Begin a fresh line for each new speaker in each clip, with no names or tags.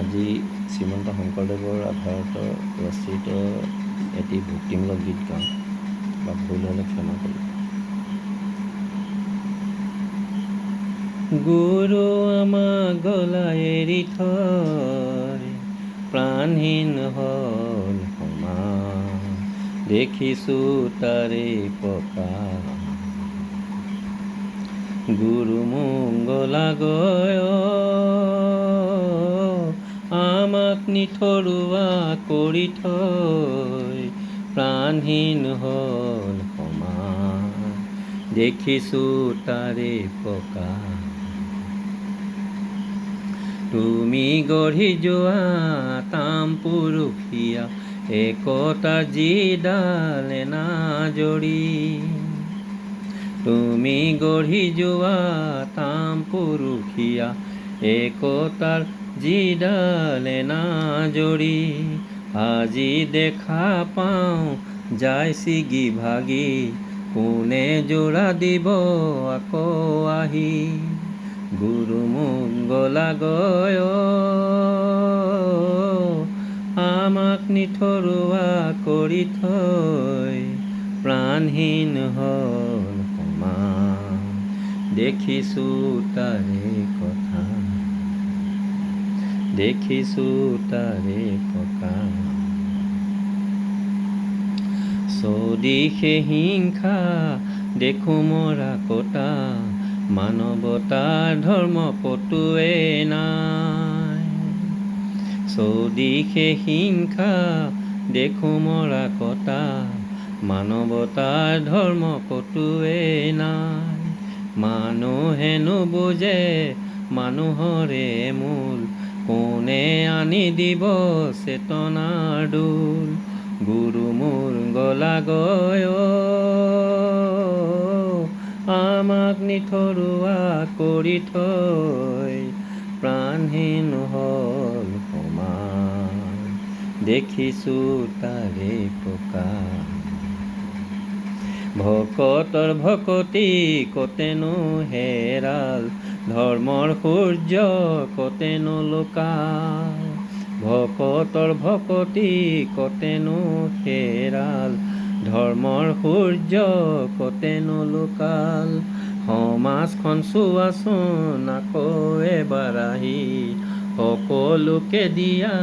আজি শ্ৰীমন্ত শংকৰদেৱৰ আধাৰত ৰচিত এটি ভক্তিমূলক গীত গাওঁ, বা ভুল হ'লে ক্ষমা কৰিব। গুৰু আমাক গলাই এৰি থৈ প্ৰাণহীন হ'ল সমাজ, দেখিছোঁ তাৰে প্ৰকাশ। গুৰু মংগলা গয় আমাক নিথৰুৱা কৰি থৈ প্ৰাণহীন হ'ল সমাজ, দেখিছোঁ তাৰে প্ৰকাশ। তুমি গঢ়ি যোৱা তাম পুৰুষীয়া একতা যিডাল নাজৰি, তুমি গঢ়ি যোৱা তাম পুৰুষীয়া একতাৰ যিডাল নাজৰি, আজি দেখা পাওঁ যায় ছিগি ভাগি, কোনে যোৰা দিব আকৌ আহি। গুৰু মংগলা গয় আমাক নিথৰুৱা কৰি থৈ প্ৰাণহীন হ'ল সমাজ, দেখিছোঁ তাৰে কথা, দেখিছোঁ তাৰে প্ৰকাশ। চৌদিশে হিংসা দেখোঁ মৰা কটা, মানৱতাৰ ধৰ্ম কতোৱে নাই। চৌদিশে হিংসা দেখোঁ মৰা কটা, মানৱতাৰ ধৰ্ম কতোৱে নাই। মানুহে নুবুজে মানুহৰে মূল, কোনে আনি দিব চেতনাৰ দোল। গুৰু মংগলা গয় আমাক নিথৰুৱা কৰি থৈ প্ৰাণহীন হ'ল সমাজ, দেখিছোঁ তাৰে প্ৰকাশ। ভকতৰ ভকতি কতেনো হেৰাল, ধৰ্মৰ সূৰ্য কতেনো লুকাল। ভকতৰ ভকতি কতেনো হেৰাল, ধৰ্মৰ সূৰ্য কতেনো লুকাল। সমাজখন চোৱাচোন আকৌ এবাৰ আহি, সকলোকে দিয়া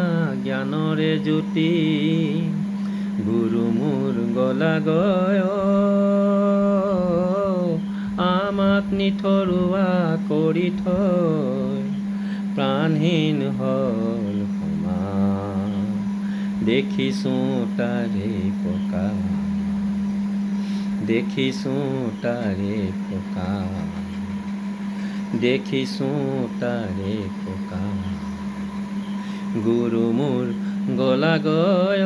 জ্ঞানৰে জ্যোতি। গুৰু মংগলা গয় আমাক নিথৰুৱা কৰি থৈ প্ৰাণহীন হ'ল সমাজ, দেখিছোঁ তাৰে প্ৰকাশ, দেখিছোঁ তাৰে প্ৰকাশ, দেখিছোঁ তাৰে প্ৰকাশ। গুৰু মংগলা গয়